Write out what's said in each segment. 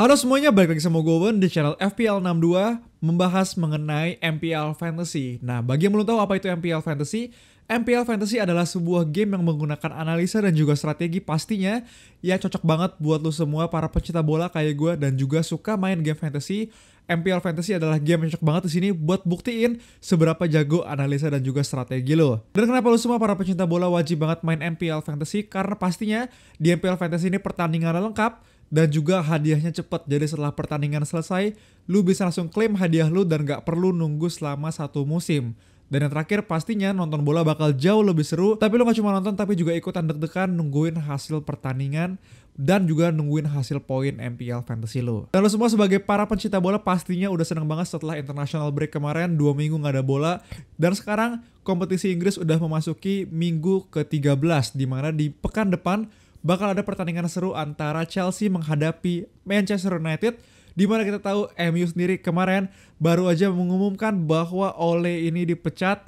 Halo semuanya, balik lagi sama gue Wen di channel FPL 62 membahas mengenai MPL Fantasy. Nah, bagi yang belum tahu apa itu MPL Fantasy adalah sebuah game yang menggunakan analisa dan juga strategi pastinya ya cocok banget buat lo semua para pecinta bola kayak gue dan juga suka main game fantasy. MPL Fantasy adalah game yang cocok banget di sini buat buktiin seberapa jago analisa dan juga strategi lo. Dan kenapa lo semua para pecinta bola wajib banget main MPL Fantasy? Karena pastinya di MPL Fantasy ini pertandingan lengkap dan juga hadiahnya cepet. Jadi setelah pertandingan selesai, lu bisa langsung klaim hadiah lu dan gak perlu nunggu selama 1 musim. Dan yang terakhir pastinya nonton bola bakal jauh lebih seru. Tapi lu gak cuma nonton tapi juga ikutan deg-degan nungguin hasil pertandingan dan juga nungguin hasil poin MPL Fantasy lu. Dan lu semua sebagai para pencinta bola pastinya udah seneng banget setelah international break kemarin 2 minggu gak ada bola. Dan sekarang kompetisi Inggris udah memasuki minggu ke-13 dimana di pekan depan bakal ada pertandingan seru antara Chelsea menghadapi Manchester United, di mana kita tahu MU sendiri kemarin baru aja mengumumkan bahwa Ole ini dipecat.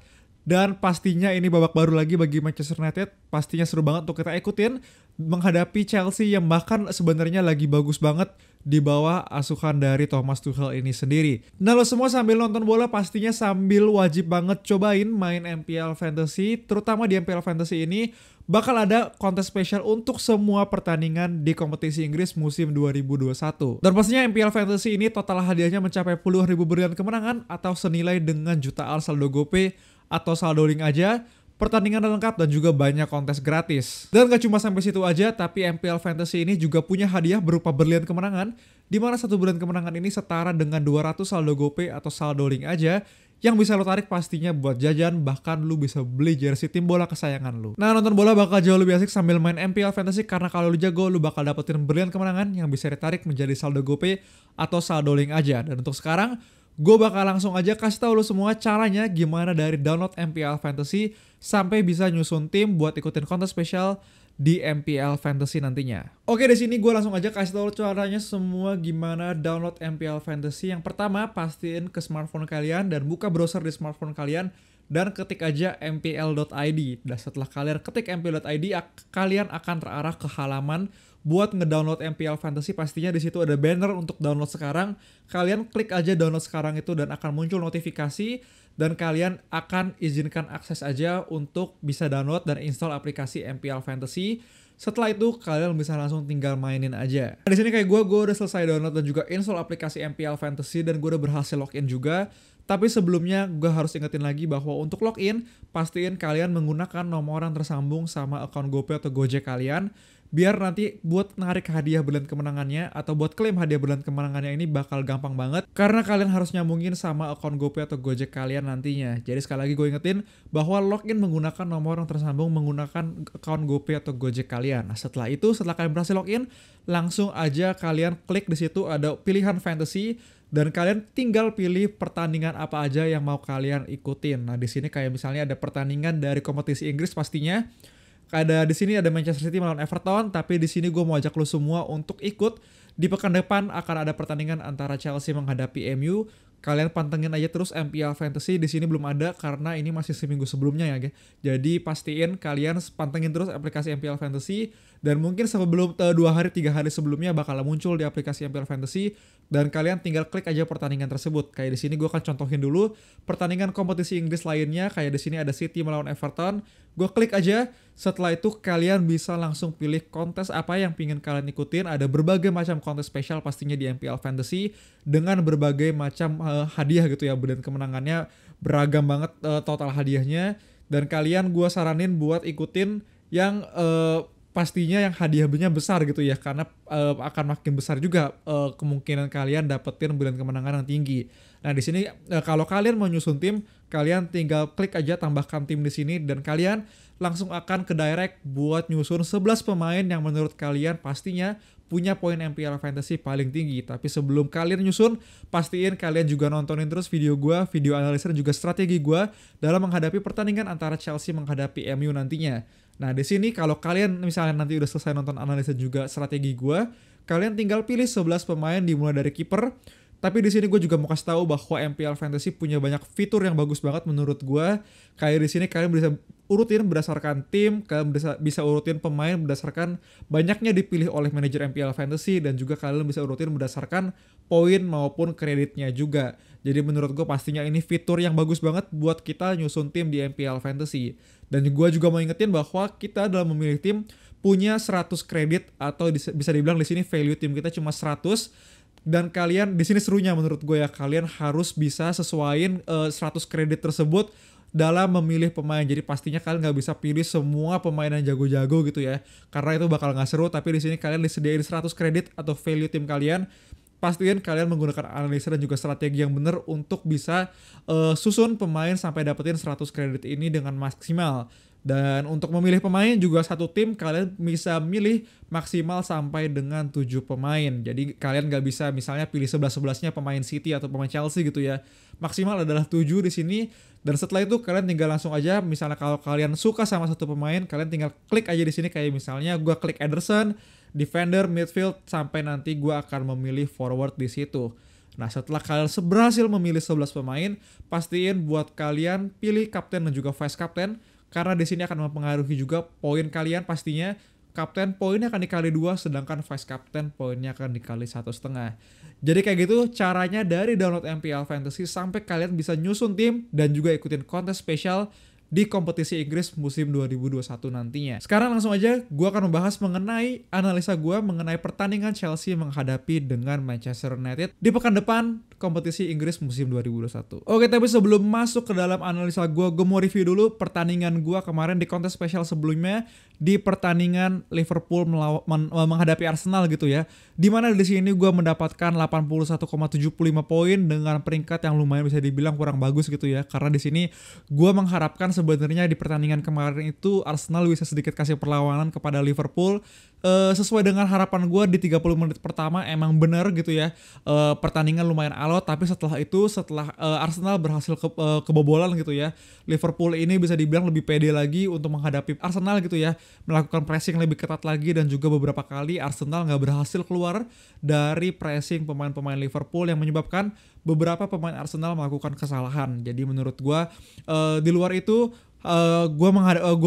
Dan pastinya ini babak baru lagi bagi Manchester United. Pastinya seru banget untuk kita ikutin menghadapi Chelsea yang bahkan sebenarnya lagi bagus banget di bawah asuhan dari Thomas Tuchel ini sendiri. Nah, lo semua sambil nonton bola pastinya sambil wajib banget cobain main MPL Fantasy. Terutama di MPL Fantasy ini bakal ada kontes spesial untuk semua pertandingan di kompetisi Inggris musim 2021. Dan pastinya MPL Fantasy ini total hadiahnya mencapai puluhan ribu berlian kemenangan atau senilai dengan jutaan saldo GoPay atau saldo link aja, pertandingan lengkap dan juga banyak kontes gratis. Dan gak cuma sampai situ aja, tapi MPL Fantasy ini juga punya hadiah berupa berlian kemenangan, di mana satu berlian kemenangan ini setara dengan 200 saldo GoPay atau saldo link aja, yang bisa lo tarik pastinya buat jajan, bahkan lu bisa beli jersey tim bola kesayangan lu. Nah, nonton bola bakal jauh lebih asik sambil main MPL Fantasy karena kalau lu jago, lu bakal dapetin berlian kemenangan yang bisa ditarik menjadi saldo GoPay atau saldo link aja. Dan untuk sekarang, gue bakal langsung aja kasih tahu lo semua caranya gimana dari download MPL Fantasy sampai bisa nyusun tim buat ikutin kontes spesial di MPL Fantasy nantinya. Oke, di sini gue langsung aja kasih tahu caranya semua gimana download MPL Fantasy. Yang pertama, pastiin ke smartphone kalian dan buka browser di smartphone kalian dan ketik aja mpl.id. Dan setelah kalian ketik mpl.id, kalian akan terarah ke halaman buat ngedownload MPL Fantasy. Pastinya di situ ada banner untuk download sekarang. Kalian klik aja download sekarang itu dan akan muncul notifikasi dan kalian akan izinkan akses aja untuk bisa download dan install aplikasi MPL Fantasy. Setelah itu kalian bisa langsung tinggal mainin aja. Nah, di sini kayak gue udah selesai download dan juga install aplikasi MPL Fantasy dan gue udah berhasil login juga. Tapi sebelumnya gue harus ingetin lagi bahwa untuk login pastiin kalian menggunakan nomor yang tersambung sama akun GoPay atau Gojek kalian. Biar nanti buat narik hadiah berlian kemenangannya atau buat klaim hadiah berlian kemenangannya ini bakal gampang banget. Karena kalian harus nyambungin sama akun GoPay atau Gojek kalian nantinya. Jadi sekali lagi gue ingetin bahwa login menggunakan nomor yang tersambung menggunakan akun GoPay atau Gojek kalian. Nah, setelah itu, setelah kalian berhasil login, langsung aja kalian klik di situ ada pilihan fantasy dan kalian tinggal pilih pertandingan apa aja yang mau kalian ikutin. Nah, di sini kayak misalnya ada pertandingan dari kompetisi Inggris pastinya. Ada di sini ada Manchester City melawan Everton, tapi di sini gue mau ajak lo semua untuk ikut. Di pekan depan akan ada pertandingan antara Chelsea menghadapi MU. Kalian pantengin aja terus MPL Fantasy. Di sini belum ada karena ini masih seminggu sebelumnya ya, guys. Jadi pastiin kalian pantengin terus aplikasi MPL Fantasy dan mungkin sebelum 2 hari 3 hari sebelumnya bakal muncul di aplikasi MPL Fantasy dan kalian tinggal klik aja pertandingan tersebut. Kayak di sini gue akan contohin dulu pertandingan kompetisi Inggris lainnya. Kayak di sini ada City melawan Everton. Gue klik aja. Setelah itu kalian bisa langsung pilih kontes apa yang pingin kalian ikutin. Ada berbagai macam kontes spesial pastinya di MPL Fantasy dengan berbagai macam hadiah gitu ya. Dan kemenangannya beragam banget total hadiahnya. Dan kalian gue saranin buat ikutin yang pastinya yang hadiahnya besar gitu ya. Karena akan makin besar juga kemungkinan kalian dapetin berlian kemenangan yang tinggi. Nah, di sini kalau kalian mau nyusun tim, kalian tinggal klik aja tambahkan tim di sini dan kalian langsung akan ke direct buat nyusun 11 pemain yang menurut kalian pastinya punya poin MPL Fantasy paling tinggi. Tapi sebelum kalian nyusun, pastiin kalian juga nontonin terus video gue, video analisa dan juga strategi gue dalam menghadapi pertandingan antara Chelsea menghadapi MU nantinya. Nah, di sini kalau kalian misalnya nanti udah selesai nonton analisa juga strategi gue, kalian tinggal pilih 11 pemain dimulai dari kiper, Tapi di sini gue juga mau kasih tahu bahwa MPL Fantasy punya banyak fitur yang bagus banget menurut gue. Kayak di sini kalian bisa urutin berdasarkan tim, kalian bisa urutin pemain berdasarkan banyaknya dipilih oleh manajer MPL Fantasy, dan juga kalian bisa urutin berdasarkan poin maupun kreditnya juga. Jadi menurut gue pastinya ini fitur yang bagus banget buat kita nyusun tim di MPL Fantasy. Dan gue juga mau ingetin bahwa kita dalam memilih tim punya 100 kredit, atau bisa dibilang di sini value tim kita cuma 100. Dan kalian di sini serunya menurut gue ya, kalian harus bisa sesuaiin 100 kredit tersebut dalam memilih pemain. Jadi pastinya kalian nggak bisa pilih semua pemain yang jago-jago gitu ya, karena itu bakal nggak seru. Tapi di sini kalian disediain 100 kredit atau value tim kalian. Pastiin kalian menggunakan analisa dan juga strategi yang benar untuk bisa susun pemain sampai dapetin 100 kredit ini dengan maksimal. Dan untuk memilih pemain juga satu tim kalian bisa milih maksimal sampai dengan 7 pemain. Jadi kalian nggak bisa misalnya pilih 11-11-nya pemain City atau pemain Chelsea gitu ya. Maksimal adalah 7 di sini. Dan setelah itu kalian tinggal langsung aja, misalnya kalau kalian suka sama satu pemain, kalian tinggal klik aja di sini, kayak misalnya gue klik Ederson, defender, midfield, sampai nanti gue akan memilih forward di situ. Nah, setelah kalian berhasil memilih 11 pemain, pastiin buat kalian pilih kapten dan juga vice kapten, karena di sini akan mempengaruhi juga poin kalian pastinya. Kapten poinnya akan dikali 2, sedangkan vice kapten poinnya akan dikali 1,5. Jadi kayak gitu caranya dari download MPL Fantasy sampai kalian bisa nyusun tim dan juga ikutin kontes spesial di kompetisi Inggris musim 2021 nantinya. Sekarang langsung aja gue akan membahas mengenai analisa gue mengenai pertandingan Chelsea menghadapi dengan Manchester United di pekan depan kompetisi Inggris musim 2021. Oke, tapi sebelum masuk ke dalam analisa gue mau review dulu pertandingan gue kemarin di kontes spesial sebelumnya, di pertandingan Liverpool menghadapi Arsenal gitu ya. Dimana di sini gue mendapatkan 81,75 poin dengan peringkat yang lumayan bisa dibilang kurang bagus gitu ya. Karena di sini gue mengharapkan sebenarnya di pertandingan kemarin itu Arsenal bisa sedikit kasih perlawanan kepada Liverpool. Sesuai dengan harapan gue di 30 menit pertama emang bener gitu ya. Pertandingan lumayan alot, tapi setelah itu Arsenal berhasil kebobolan gitu ya. Liverpool ini bisa dibilang lebih pede lagi untuk menghadapi Arsenal gitu ya, melakukan pressing lebih ketat lagi, dan juga beberapa kali Arsenal nggak berhasil keluar dari pressing pemain-pemain Liverpool yang menyebabkan beberapa pemain Arsenal melakukan kesalahan. Jadi menurut gue di luar itu gue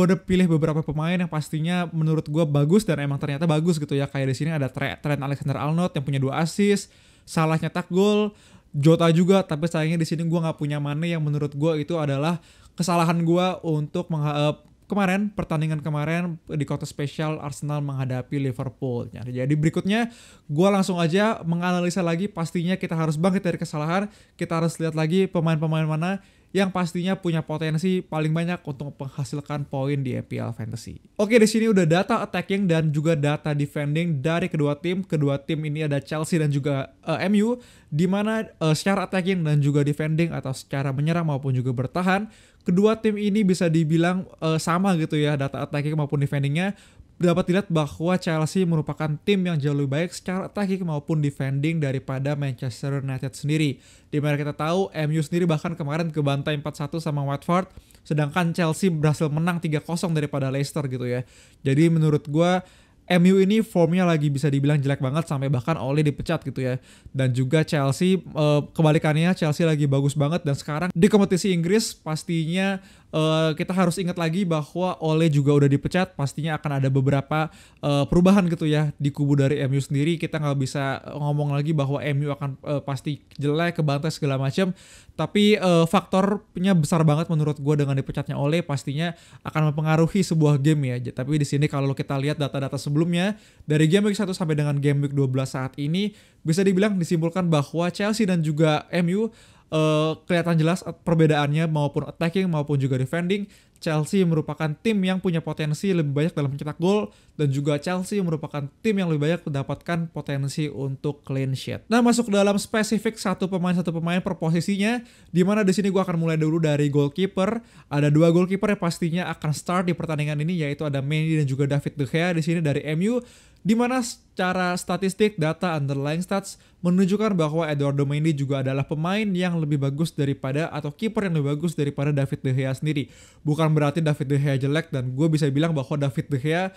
udah pilih beberapa pemain yang pastinya menurut gue bagus dan emang ternyata bagus gitu ya. Kayak di sini ada Trent Alexander-Arnold yang punya 2 assist, Salah nyetak gol, Jota juga, tapi sayangnya di sini gue nggak punya Mane yang menurut gue itu adalah kesalahan gue untuk pertandingan kemarin di kontes spesial Arsenal menghadapi Liverpool. Jadi berikutnya gue langsung aja menganalisa lagi, pastinya kita harus bangkit dari kesalahan, kita harus lihat lagi pemain-pemain mana yang pastinya punya potensi paling banyak untuk menghasilkan poin di MPL Fantasy. Oke, di sini udah data attacking dan juga data defending dari kedua tim. Kedua tim ini ada Chelsea dan juga MU, di mana secara attacking dan juga defending atau secara menyerang maupun juga bertahan, kedua tim ini bisa dibilang sama gitu ya, data attacking maupun defendingnya. Dapat dilihat bahwa Chelsea merupakan tim yang jauh lebih baik secara attacking maupun defending daripada Manchester United sendiri. Dimana kita tahu MU sendiri bahkan kemarin kebantai 4-1 sama Watford, sedangkan Chelsea berhasil menang 3-0 daripada Leicester gitu ya. Jadi menurut gue MU ini formnya lagi bisa dibilang jelek banget sampai bahkan Ole dipecat gitu ya. Dan juga Chelsea kebalikannya, Chelsea lagi bagus banget, dan sekarang di kompetisi Inggris pastinya kita harus ingat lagi bahwa Ole juga udah dipecat. Pastinya akan ada beberapa perubahan gitu ya di kubu dari MU sendiri. Kita nggak bisa ngomong lagi bahwa MU akan pasti jelek, kebantai segala macam. Tapi faktornya besar banget menurut gue dengan dipecatnya Ole, pastinya akan mempengaruhi sebuah game ya. Tapi di sini kalau kita lihat data-data sebelumnya dari game week 1 sampai dengan game week 12 saat ini, bisa dibilang disimpulkan bahwa Chelsea dan juga MU kelihatan jelas perbedaannya maupun attacking maupun juga defending. Chelsea merupakan tim yang punya potensi lebih banyak dalam mencetak gol, dan juga Chelsea merupakan tim yang lebih banyak mendapatkan potensi untuk clean sheet. Nah, masuk ke dalam spesifik satu pemain per posisinya, dimana di sini gue akan mulai dulu dari goalkeeper. Ada 2 goalkeeper yang pastinya akan start di pertandingan ini, yaitu ada Mendy dan juga David De Gea di sini dari MU. Dimana secara statistik, data underlying stats menunjukkan bahwa Eduardo Mendy juga adalah pemain yang lebih bagus daripada, atau kiper yang lebih bagus daripada David De Gea sendiri. Bukan berarti David De Gea jelek, dan gue bisa bilang bahwa David De Gea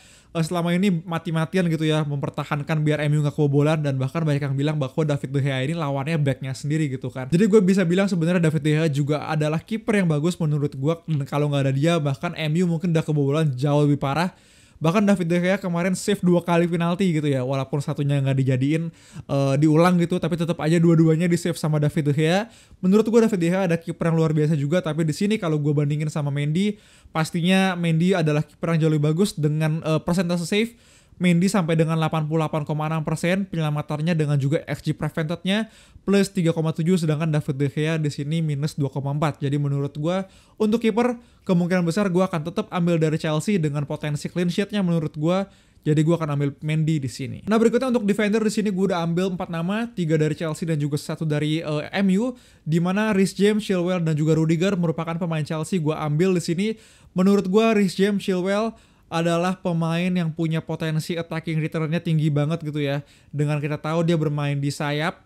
selama ini mati-matian gitu ya mempertahankan biar MU nggak kebobolan, dan bahkan banyak yang bilang bahwa David De Gea ini lawannya backnya sendiri gitu kan. Jadi gue bisa bilang sebenarnya David De Gea juga adalah kiper yang bagus menurut gue, dan kalau nggak ada dia bahkan MU mungkin udah kebobolan jauh lebih parah. Bahkan David De Gea kemarin save 2 kali penalti gitu ya, walaupun satunya nggak dijadiin diulang gitu, tapi tetap aja dua-duanya di save sama David De Gea. Menurut gue David De Gea ada kiper yang luar biasa juga, tapi di sini kalau gue bandingin sama Mendy, pastinya Mendy adalah kiper yang jauh lebih bagus dengan persentase save. Mendy sampai dengan 88,6%, penyelamatannya dengan juga XG preventednya plus 3,7, sedangkan David De Gea di sini minus 2,4. Jadi menurut gue untuk kiper kemungkinan besar gue akan tetap ambil dari Chelsea dengan potensi clean sheet-nya menurut gue. Jadi gue akan ambil Mendy di sini. Nah berikutnya untuk defender di sini gue udah ambil 4 nama, 3 dari Chelsea dan juga 1 dari MU, di mana Reece James, Chilwell dan juga Rudiger merupakan pemain Chelsea. Gue ambil di sini. Menurut gue Reece James, Chilwell adalah pemain yang punya potensi attacking return-nya tinggi banget gitu ya. Dengan kita tahu dia bermain di sayap,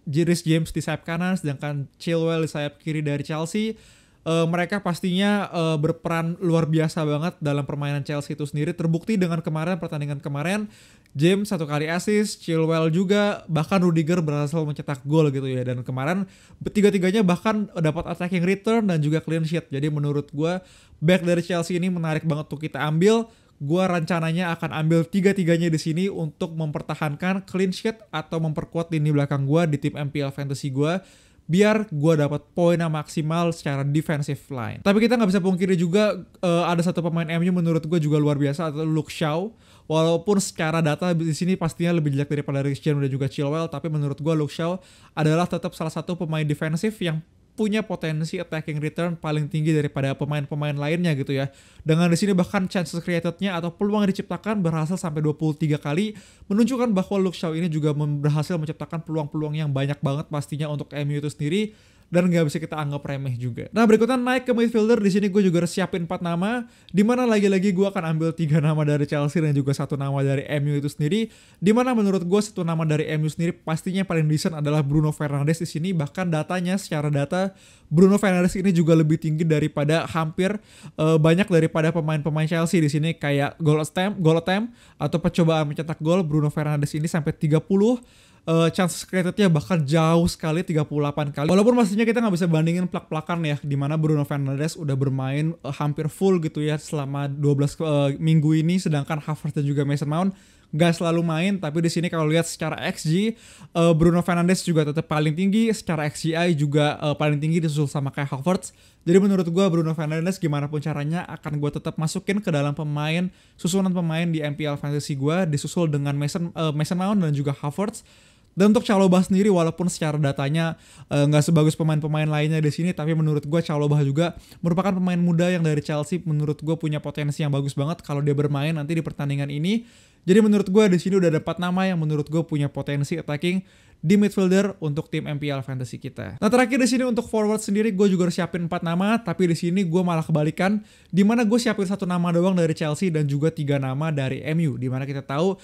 Reece James di sayap kanan, sedangkan Chilwell di sayap kiri dari Chelsea. Mereka pastinya berperan luar biasa banget dalam permainan Chelsea itu sendiri. Terbukti dengan pertandingan kemarin, James 1 kali assist, Chilwell juga, bahkan Rudiger berhasil mencetak gol gitu ya. Dan kemarin tiga-tiganya bahkan dapat attacking return dan juga clean sheet. Jadi menurut gue back dari Chelsea ini menarik banget untuk kita ambil. Gue rencananya akan ambil tiga-tiganya di sini untuk mempertahankan clean sheet atau memperkuat lini belakang gue di tim MPL Fantasy gue, biar gue dapat poin yang maksimal secara defensive line. Tapi kita nggak bisa pungkiri juga ada satu pemain MU menurut gue juga luar biasa, atau Luke Shaw. Walaupun secara data di sini pastinya lebih jelek daripada Reece James dan juga Chilwell, tapi menurut gue Luke Shaw adalah tetap salah satu pemain defensif yang punya potensi attacking return paling tinggi daripada pemain-pemain lainnya gitu ya. Dengan di sini bahkan chances created-nya atau peluang yang diciptakan berhasil sampai 23 kali, menunjukkan bahwa Luke Shaw ini juga berhasil menciptakan peluang-peluang yang banyak banget pastinya untuk MU itu sendiri, dan nggak bisa kita anggap remeh juga. Nah berikutnya naik ke midfielder, di sini gue juga siapin 4 nama, dimana lagi-lagi gue akan ambil 3 nama dari Chelsea dan juga 1 nama dari MU itu sendiri. Dimana menurut gue 1 nama dari MU sendiri pastinya paling decent adalah Bruno Fernandes di sini. Bahkan datanya, secara data Bruno Fernandes ini juga lebih tinggi daripada hampir banyak daripada pemain-pemain Chelsea di sini, kayak goal attempt atau percobaan mencetak gol. Bruno Fernandes ini sampai 30. Chances created-nya bahkan jauh sekali, 38 kali. Walaupun pastinya kita nggak bisa bandingin plak-plakan ya, dimana Bruno Fernandes udah bermain hampir full gitu ya selama 12 minggu ini, sedangkan Havertz dan juga Mason Mount nggak selalu main. Tapi di sini kalau lihat secara XG, Bruno Fernandes juga tetap paling tinggi, secara XGI juga paling tinggi disusul sama kayak Havertz. Jadi menurut gue Bruno Fernandes gimana pun caranya akan gue tetap masukin ke dalam susunan pemain di MPL Fantasy gue, disusul dengan Mason Mount dan juga Havertz. Dan untuk Chalobah sendiri, walaupun secara datanya nggak sebagus pemain-pemain lainnya di sini, tapi menurut gue Chalobah juga merupakan pemain muda yang dari Chelsea menurut gue punya potensi yang bagus banget kalau dia bermain nanti di pertandingan ini. Jadi menurut gue di sini udah ada 4 nama yang menurut gue punya potensi attacking di midfielder untuk tim MPL Fantasy kita. Nah terakhir di sini untuk forward sendiri gue juga harus siapin 4 nama, tapi di sini gue malah kebalikan, dimana gue siapin 1 nama doang dari Chelsea dan juga 3 nama dari MU. Dimana kita tahu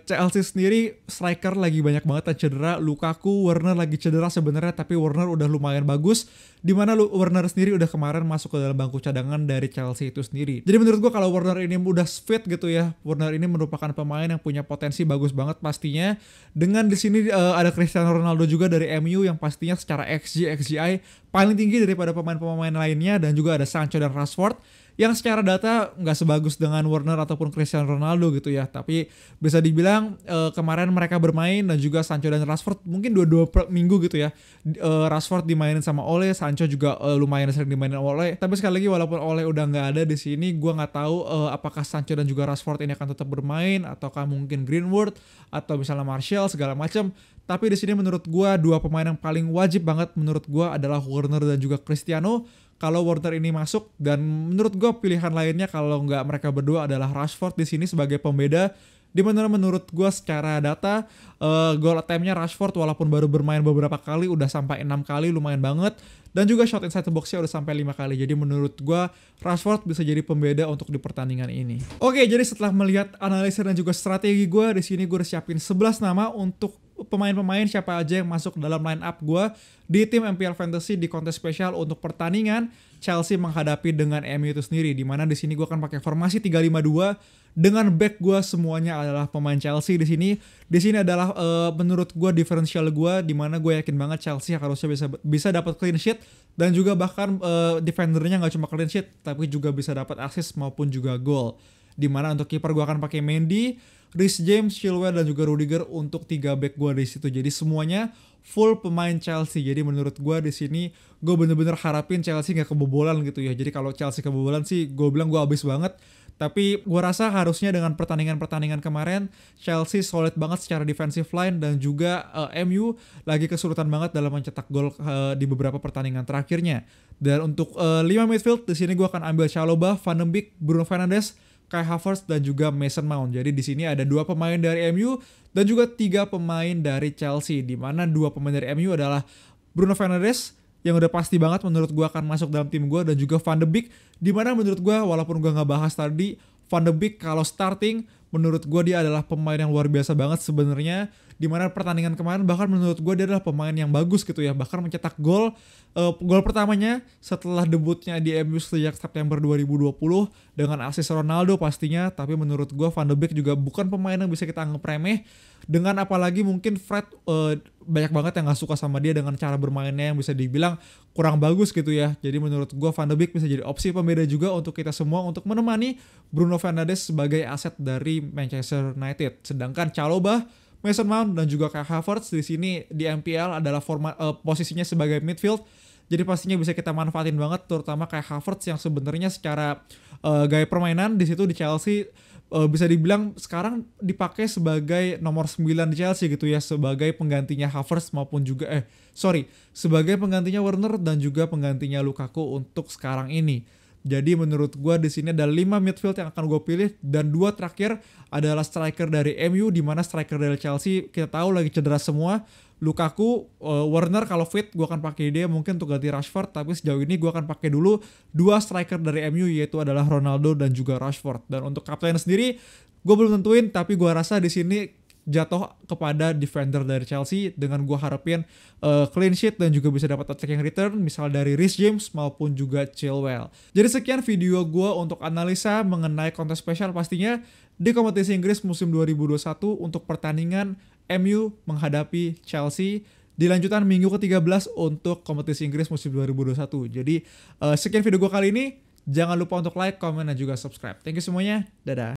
Chelsea sendiri striker lagi banyak banget yang cedera. Lukaku, Werner lagi cedera sebenarnya, tapi Werner udah lumayan bagus. Dimana Werner sendiri udah kemarin masuk ke dalam bangku cadangan dari Chelsea itu sendiri. Jadi menurut gue kalau Werner ini udah fit gitu ya, Werner ini merupakan pemain yang punya potensi bagus banget pastinya. Dengan di sini ada Cristiano Ronaldo juga dari MU yang pastinya secara XGI paling tinggi daripada pemain-pemain lainnya, dan juga ada Sancho dan Rashford yang secara data nggak sebagus dengan Werner ataupun Cristiano Ronaldo gitu ya. Tapi bisa dibilang kemarin mereka bermain, dan juga Sancho dan Rashford mungkin 2 minggu gitu ya. Rashford dimainin sama Ole, Sancho juga lumayan sering dimainin Ole. Tapi sekali lagi walaupun Ole udah nggak ada di sini, gue nggak tahu apakah Sancho dan juga Rashford ini akan tetap bermain, ataukah mungkin Greenwood atau misalnya Martial segala macam. Tapi di sini menurut gue 2 pemain yang paling wajib banget menurut gue adalah Werner dan juga Cristiano. Kalau Werner ini masuk, dan menurut gue pilihan lainnya kalau nggak mereka berdua adalah Rashford di sini sebagai pembeda. Dimana menurut gue secara data goal attempt-nya Rashford walaupun baru bermain beberapa kali udah sampai 6 kali, lumayan banget. Dan juga shot inside the box-nya udah sampai 5 kali. Jadi menurut gue Rashford bisa jadi pembeda untuk di pertandingan ini. Oke, jadi setelah melihat analisa dan juga strategi gue, di sini gue udah siapin 11 nama untuk pemain-pemain siapa aja yang masuk dalam line up gue di tim MPL Fantasy di kontes spesial untuk pertandingan Chelsea menghadapi dengan MU itu sendiri. Dimana di sini gue akan pakai formasi 3-5-2 dengan back gue semuanya adalah pemain Chelsea di sini. Di sini adalah menurut gue diferensial gue, dimana gue yakin banget Chelsea harusnya bisa dapat clean sheet dan juga bahkan defendernya nggak cuma clean sheet tapi juga bisa dapat assist maupun juga gol. Dimana untuk kiper gue akan pakai Mendy, Reece James, Chilwell dan juga Rudiger untuk 3 back gue di situ. Jadi semuanya full pemain Chelsea. Jadi menurut gue di sini gue bener-bener harapin Chelsea nggak kebobolan gitu ya. Jadi kalau Chelsea kebobolan sih gue bilang gue abis banget. Tapi gue rasa harusnya dengan pertandingan-pertandingan kemarin Chelsea solid banget secara defensive line dan juga MU lagi kesulitan banget dalam mencetak gol di beberapa pertandingan terakhirnya. Dan untuk 5 midfield di sini gue akan ambil Chalobah, Van de Beek, Bruno Fernandes, Kai Havertz dan juga Mason Mount. Jadi di sini ada 2 pemain dari MU dan juga 3 pemain dari Chelsea. Di mana 2 pemain dari MU adalah Bruno Fernandes yang udah pasti banget menurut gue akan masuk dalam tim gue, dan juga Van de Beek. Di mana menurut gue walaupun gue nggak bahas tadi, Van de Beek kalau starting menurut gue dia adalah pemain yang luar biasa banget sebenarnya. Dimana pertandingan kemarin bahkan menurut gue dia adalah pemain yang bagus gitu ya, bahkan mencetak gol pertamanya setelah debutnya di MU sejak September 2020 dengan asis Ronaldo pastinya. Tapi menurut gue Van de Beek juga bukan pemain yang bisa kita anggap remeh, dengan apalagi mungkin Fred banyak banget yang gak suka sama dia dengan cara bermainnya yang bisa dibilang kurang bagus gitu ya. Jadi menurut gue Van de Beek bisa jadi opsi pembeda juga untuk kita semua untuk menemani Bruno Fernandes sebagai aset dari Manchester United. Sedangkan Chalobah, Mason Mount dan juga Kai Havertz di sini di MPL adalah posisinya sebagai midfield. Jadi pastinya bisa kita manfaatin banget, terutama Kai Havertz yang sebenarnya secara gaya permainan di situ di Chelsea bisa dibilang sekarang dipakai sebagai nomor 9 di Chelsea gitu ya, sebagai penggantinya Havertz maupun juga sebagai penggantinya Werner dan juga penggantinya Lukaku untuk sekarang ini. Jadi menurut gue di sini ada 5 midfield yang akan gue pilih, dan 2 terakhir adalah striker dari MU, di mana striker dari Chelsea kita tahu lagi cedera semua. Lukaku, Werner kalau fit gue akan pakai dia mungkin untuk ganti Rashford, tapi sejauh ini gue akan pakai dulu 2 striker dari MU, yaitu adalah Ronaldo dan juga Rashford. Dan untuk kapten sendiri gue belum tentuin, tapi gue rasa di sini jatuh kepada defender dari Chelsea dengan gue harapin clean sheet dan juga bisa dapat attacking return misal dari Reece James maupun juga Chilwell. Jadi sekian video gue untuk analisa mengenai kontes spesial pastinya di kompetisi Inggris musim 2021 untuk pertandingan MU menghadapi Chelsea di lanjutan minggu ke-13 untuk kompetisi Inggris musim 2021. Jadi sekian video gue kali ini. Jangan lupa untuk like, comment, dan juga subscribe. Thank you semuanya. Dadah.